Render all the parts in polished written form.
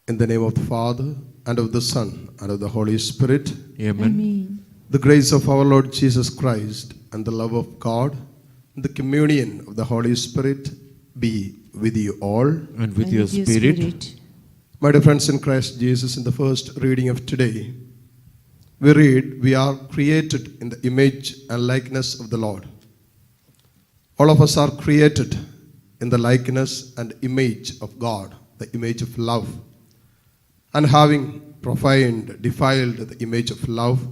In the name of the Father, and of the Son, and of the Holy Spirit. Amen. The grace of our Lord Jesus Christ, and the love of God, and the communion of the Holy Spirit be with you all. And with your spirit. My dear friends in Christ Jesus, in the first reading of today, we read, we are created in the image and likeness of the Lord. All of us are created in the likeness and image of God, the image of love. And having defiled the image of love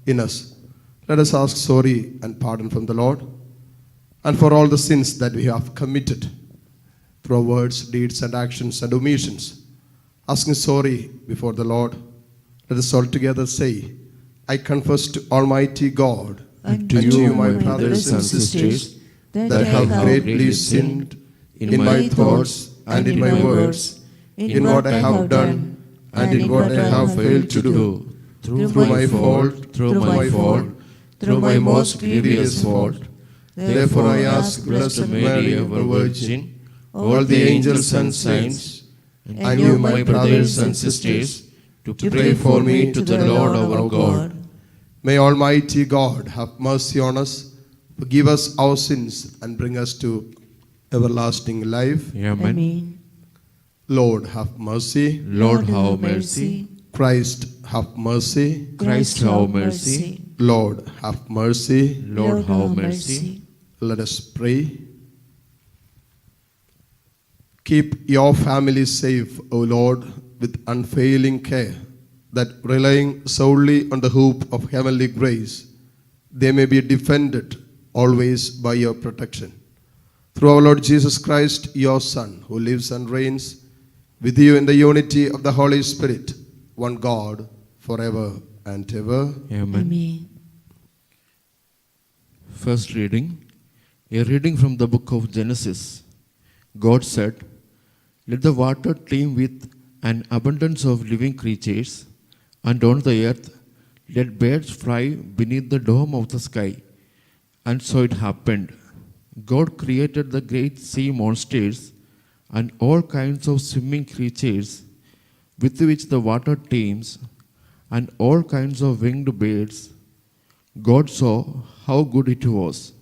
in us, let us ask sorry and pardon from the Lord, and for all the sins that we have committed through our words, deeds, and actions and omissions. Asking sorry before the Lord, let us all together say, I confess to Almighty God And to you, my brothers and sisters, that I have greatly sinned in my thoughts and in my words, in what I have done and in what I have failed to do, through my fault, through my most grievous fault. Therefore I ask Blessed Mary, ever Virgin, all the angels and saints, and you, my brothers and sisters, to pray for me to the Lord our God. May Almighty God have mercy on us, forgive us our sins, and bring us to everlasting life. Amen. Lord, have mercy. Lord, have mercy. Christ, have mercy. Christ, have mercy. Lord, have mercy. Lord, have mercy. Let us pray. Keep your family safe, O Lord, with unfailing care, that relying solely on the hope of heavenly grace, they may be defended always by your protection. Through our Lord Jesus Christ, your Son, who lives and reigns with you in the unity of the Holy Spirit, one God, forever and ever. Amen. First reading, a reading from the book of Genesis. God said, let the water teem with an abundance of living creatures, and on the earth let birds fly beneath the dome of the sky. And so it happened. God created the great sea monsters and all kinds of swimming creatures with which the water teems, and all kinds of winged birds. God saw how good it was.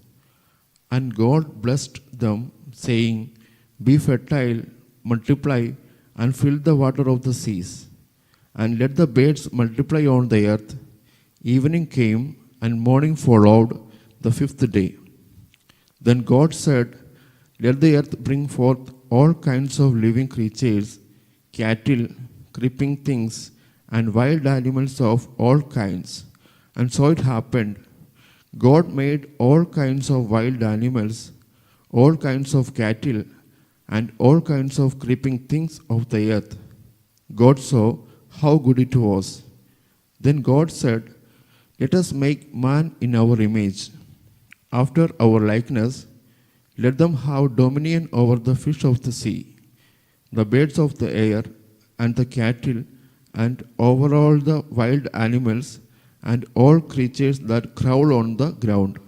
And God blessed them, saying, be fertile, multiply, and fill the water of the seas, and let the birds multiply on the earth. Evening came, and morning followed the fifth day. Then God said, let the earth bring forth all kinds of living creatures, cattle, creeping things, and wild animals of all kinds. And so it happened. God made all kinds of wild animals, all kinds of cattle, and all kinds of creeping things of the earth. God saw how good it was. Then God said, let us make man in our image, after our likeness. Let them have dominion over the fish of the sea, the birds of the air, and the cattle, and over all the wild animals, and all creatures that crawl on the ground.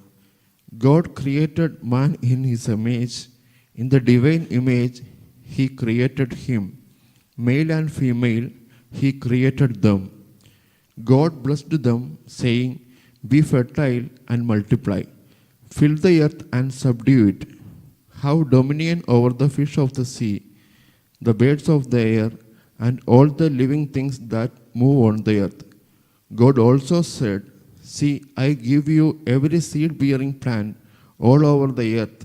God created man in his image. In the divine image, he created him. Male and female, he created them. God blessed them, saying, be fertile and multiply. Fill the earth and subdue it. Have dominion over the fish of the sea, the birds of the air, and all the living things that move on the earth. God also said, see, I give you every seed-bearing plant all over the earth,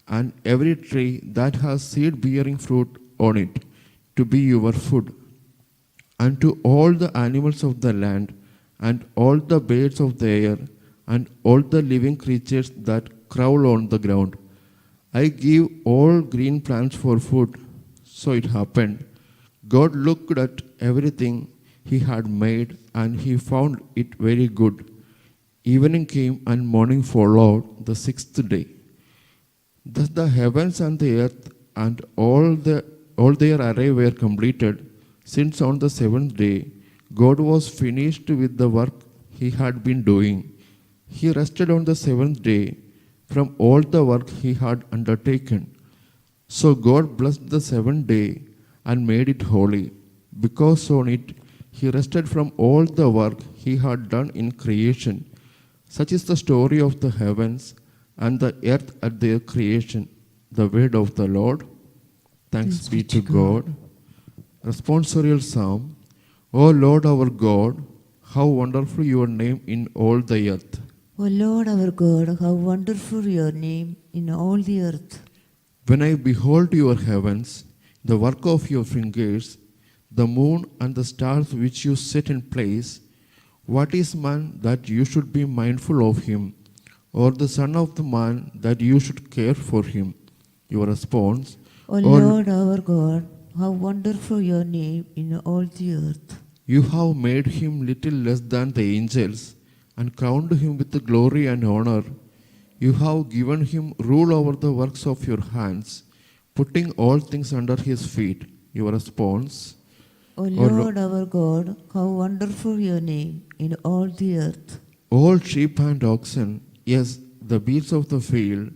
and every tree that has seed-bearing fruit on it, to be your food. And to all the animals of the land, and all the birds of the air, and all the living creatures that crawl on the ground, I give all green plants for food. So it happened. God looked at everything he had made, and he found it very good. Evening came, and morning followed the sixth day. Thus the heavens and the earth and all their array were completed, since on the seventh day God was finished with the work he had been doing. He rested on the seventh day from all the work he had undertaken. So God blessed the seventh day and made it holy, because on it he rested from all the work he had done in creation. Such is the story of the heavens and the earth at their creation. The word of the Lord. Thanks be to God. Responsorial Psalm. O Lord our God, how wonderful your name in all the earth. O Lord our God, how wonderful your name in all the earth. When I behold your heavens, the work of your fingers, the moon and the stars which you set in place, what is man that you should be mindful of him, or the son of the man that you should care for him? Your response, O Lord our God, how wonderful your name in all the earth. you have made him little less than the angels, and crowned him with glory and honor. You have given him rule over the works of your hands, putting all things under his feet. Your response, O Lord our God, how wonderful your name in all the earth. all sheep and oxen, yes, the beasts of the field,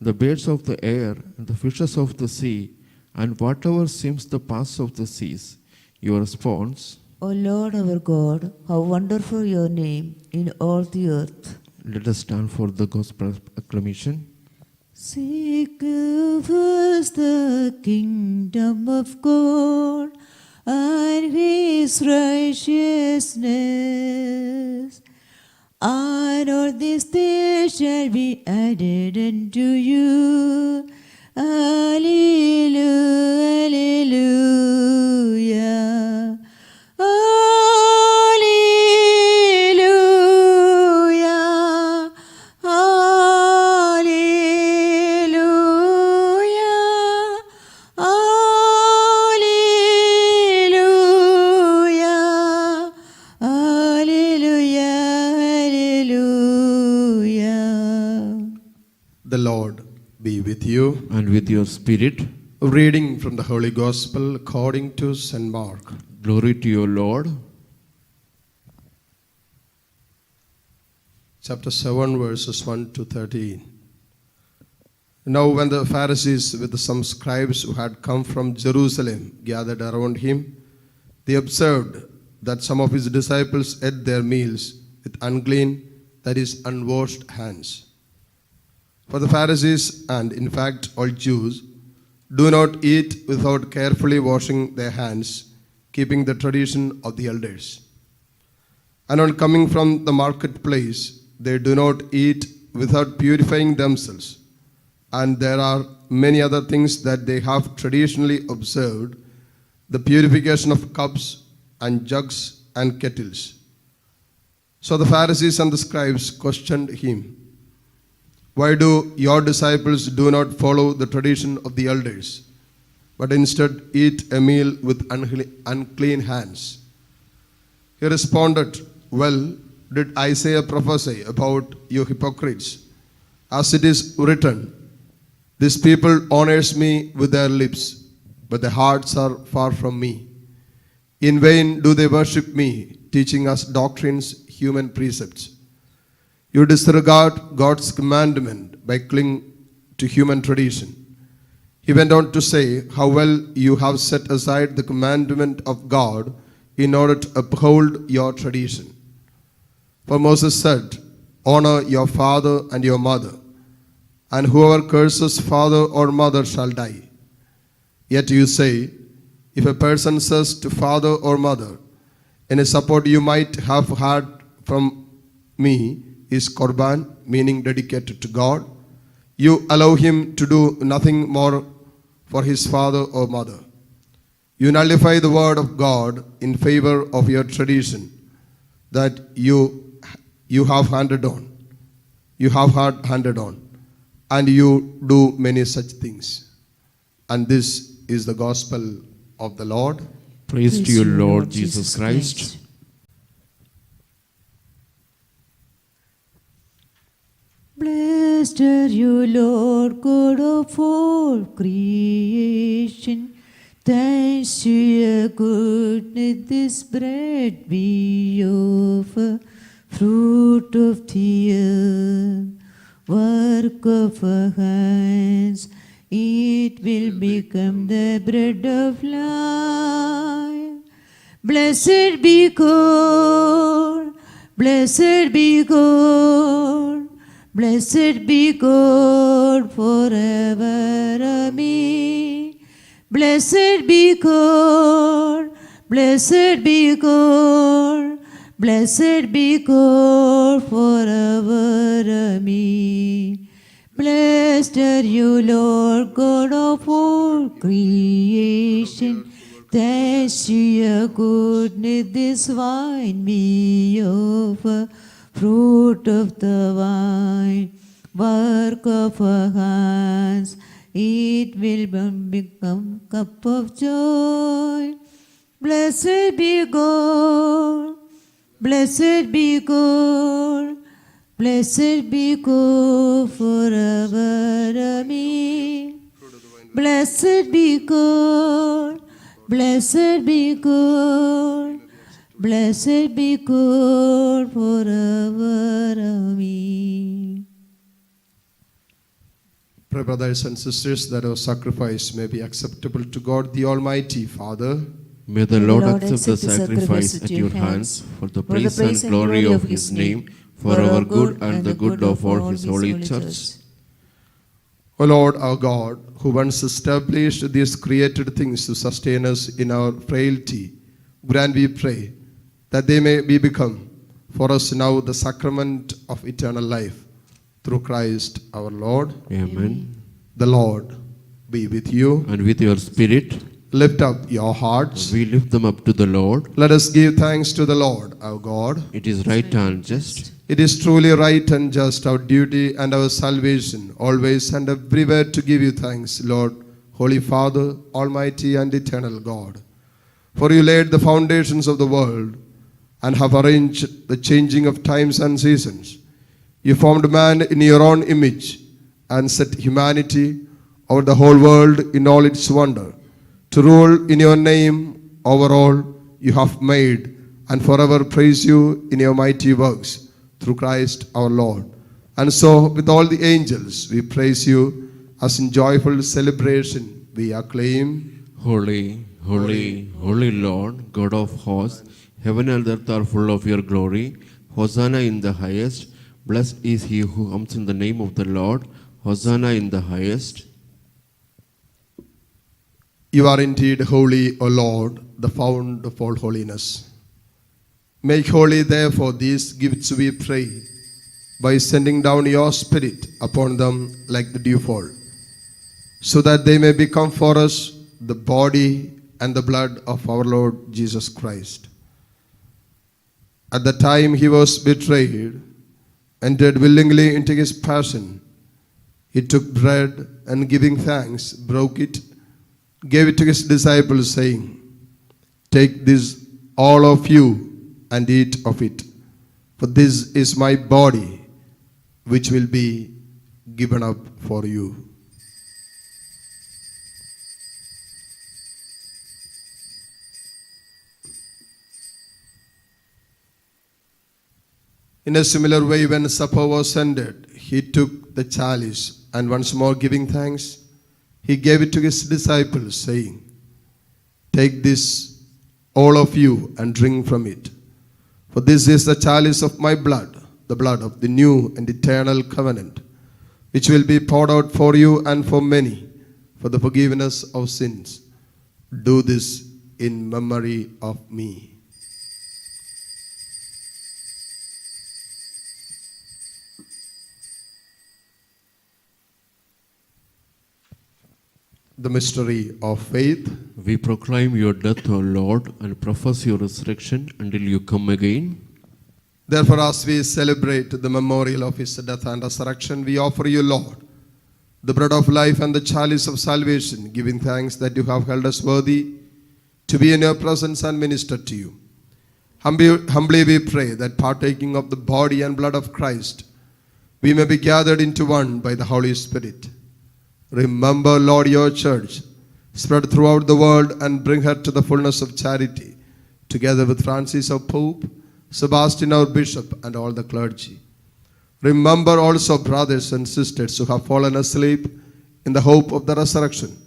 the birds of the air, and the fishes of the sea, and whatever swims the paths of the seas. Your response, O Lord our God, how wonderful your name in all the earth. let us stand for the gospel acclamation. Seek first the kingdom of God and his righteousness, and all these things shall be added unto you. Alleluia, alleluia. Alleluia, alleluia, alleluia, alleluia, alleluia. The Lord be with you. And with your spirit, A reading from the Holy Gospel according to St. Mark. glory to your Lord. Chapter 7, verses 1 to 13. Now, when the Pharisees with some scribes who had come from Jerusalem gathered around him, they observed that some of his disciples ate their meals with unclean, that is, unwashed hands. For the Pharisees, and in fact all Jews, do not eat without carefully washing their hands, keeping the tradition of the elders. And on coming from the marketplace, they do not eat without purifying themselves. And there are many other things that they have traditionally observed, the purification of cups and jugs and kettles. So the Pharisees and the scribes questioned him, why do your disciples do not follow the tradition of the elders, but instead eat a meal with unclean hands? He responded, well, did Isaiah prophesy about you hypocrites? As it is written, this people honors me with their lips, but their hearts are far from me. In vain do they worship me, teaching us doctrines, human precepts. You disregard God's commandment by clinging to human tradition. He went on to say how well you have set aside the commandment of God in order to uphold your tradition. For Moses said, honor your father and your mother, and whoever curses father or mother shall die. Yet you say, if a person says to father or mother, any support you might have had from me is korban, meaning dedicated to God, you allow him to do nothing more for his father or mother. You nullify the word of God in favor of your tradition that you have handed on. You have had handed on. And you do many such things. And this is the gospel of the Lord. Praise to you, Lord Jesus Christ. Blessed are you, Lord God of all creation. Thanks to your goodness, this bread we offer, fruit of the earth, work of our hands. It will become the bread of life. Blessed be God, blessed be God, blessed be God forever. Amen. Blessed be God, blessed be God, blessed be God forever. Amen. Blessed are you, Lord God of all creation. Thanks to your goodness, this wine we offer, fruit of the vine, work of our hands. It will become cup of joy. Blessed be God, blessed be God, blessed be God forever. Amen. Blessed be God, blessed be God, blessed be God forever. Amen. Pray, brothers and sisters, that our sacrifice may be acceptable to God, the Almighty Father. May the Lord accept the sacrifice at your hands for the praise and glory of his name, for our good and the good of all his holy church. O Lord our God, who once established these created things to sustain us in our frailty, grant, we pray, that they may be become for us now the sacrament of eternal life, through Christ our Lord. Amen. The Lord be with you. And with your spirit, Lift up your hearts. we lift them up to the Lord. Let us give thanks to the Lord our God. It is right and just. It is truly right and just, our duty and our salvation, always and everywhere to give you thanks, Lord, Holy Father, Almighty and eternal God. For you laid the foundations of the world and have arranged the changing of times and seasons. You formed man in your own image and set humanity over the whole world in all its wonder, to rule in your name over all you have made, and forever praise you in your mighty works, through Christ our Lord. And so, with all the angels, we praise you, as in joyful celebration we acclaim, Holy, holy, holy Lord, God of hosts, heaven and earth are full of your glory. Hosanna in the highest. Blessed is he who comes in the name of the Lord. Hosanna in the highest. You are indeed holy, O Lord, the fount of all holiness. Make holy, therefore, these gifts, we pray, by sending down your Spirit upon them like the dewfall, so that they may become for us the body and the blood of our Lord Jesus Christ. At the time he was betrayed, entered willingly into his passion, he took bread and, giving thanks, broke it, gave it to his disciples, saying, "Take this, all of you, and eat of it, for this is my body, which will be given up for you." In a similar way, when supper was ended, he took the chalice, and once more giving thanks, he gave it to his disciples, saying, "Take this, all of you, and drink from it. For this is the chalice of my blood, the blood of the new and eternal covenant, which will be poured out for you and for many, for the forgiveness of sins. Do this in memory of me." The mystery of faith. We proclaim your death, O Lord, and profess your resurrection until you come again. Therefore, as we celebrate the memorial of his death and resurrection, we offer you, Lord, the bread of life and the chalice of salvation, giving thanks that you have held us worthy to be in your presence and minister to you. Humbly we pray that, partaking of the body and blood of Christ, we may be gathered into one by the Holy Spirit. Remember, Lord, your church, spread throughout the world, and bring her to the fullness of charity, together with Francis our Pope, Sebastian our Bishop, and all the clergy. Remember also brothers and sisters who have fallen asleep in the hope of the resurrection,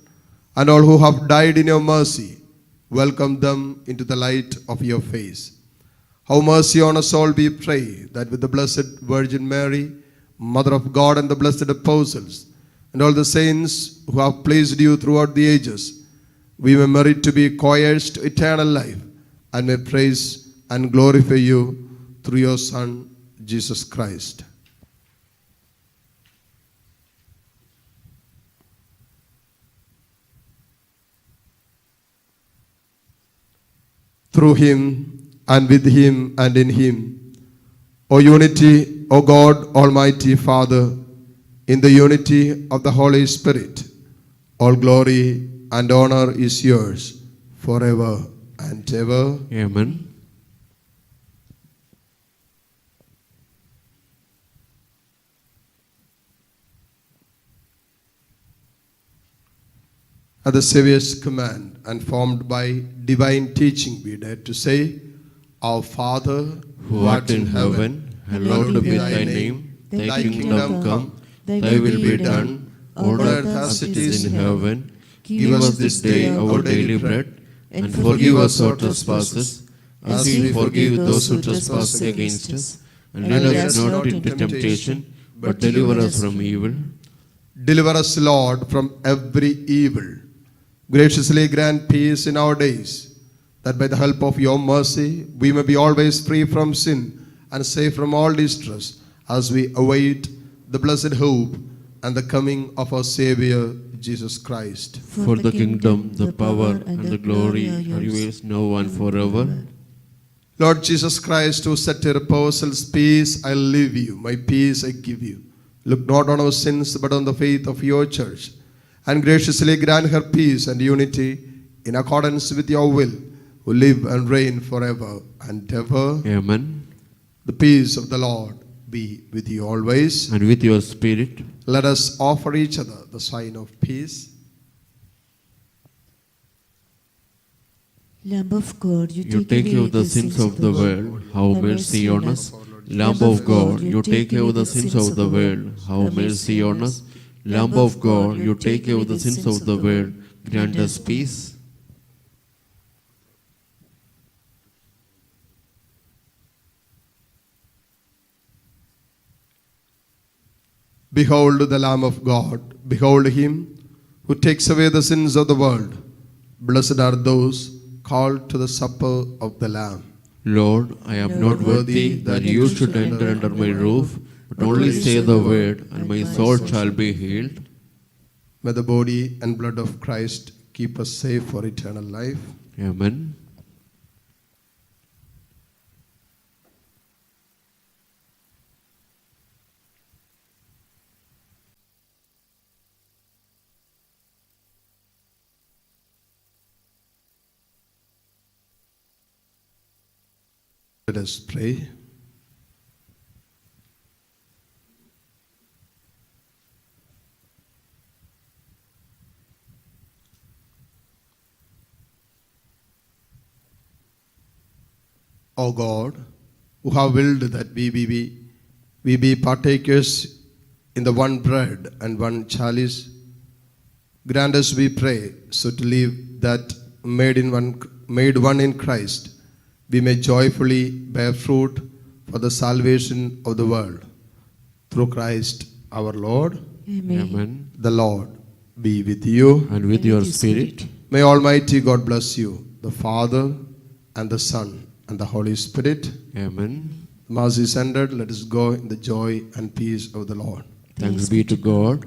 and all who have died in your mercy. welcome them into the light of your face. Have mercy on us all, we pray, that with the Blessed Virgin Mary, Mother of God, and the blessed apostles, and all the saints who have pleased you throughout the ages, we may merit to be co-heirs to eternal life, and may praise and glorify you through your Son, Jesus Christ. Through him, and with him, and in him, O unity, O God, Almighty Father, in the unity of the Holy Spirit, all glory and honor is yours forever and ever. Amen. At the Saviour's command and formed by divine teaching, we dare to say, Our Father, Who art in heaven, hallowed be thy name. Thy kingdom come, thy will be done, on earth as it is in heaven. Give us this day our daily bread, and forgive us our trespasses, as we forgive those who trespass against us. And lead us not into temptation, but deliver us from evil. Deliver us, Lord, from every evil. Graciously grant peace in our days, that by the help of your mercy we may be always free from sin and safe from all distress, as we await the blessed hope and the coming of our Savior, Jesus Christ. For the kingdom, the power, and the glory are yours now and forever. Lord Jesus Christ, who said to your apostles, Peace I leave you, my peace I give you. Look not on our sins, but on the faith of your church, and graciously grant her peace and unity in accordance with your will, who live and reign forever and ever. Amen. The peace of the Lord be with you always. And with your spirit. Let us offer each other the sign of peace. Lamb of God, You take away the sins of the world, have mercy on us. Lamb of God, you take away the sins of the world, have mercy on us. Lamb of God, you take away the sins of the world, grant us peace. Behold the Lamb of God. Behold him who takes away the sins of the world. Blessed are those called to the supper of the Lamb. Lord, I am not worthy that you should enter under my roof, but only say the word, and my soul shall be healed. May the body and blood of Christ keep us safe for eternal life. Amen. Let us pray. O God, who have willed that we be partakers in the one bread and one chalice, grant us, we pray, so to live that made one in Christ, we may joyfully bear fruit for the salvation of the world. Through Christ our Lord. Amen. Amen. The Lord be with you. And with your spirit. May Almighty God bless you, the Father and the Son and the Holy Spirit. Amen. Mass is ended. Let us go in the joy and peace of the Lord. Thanks be to God.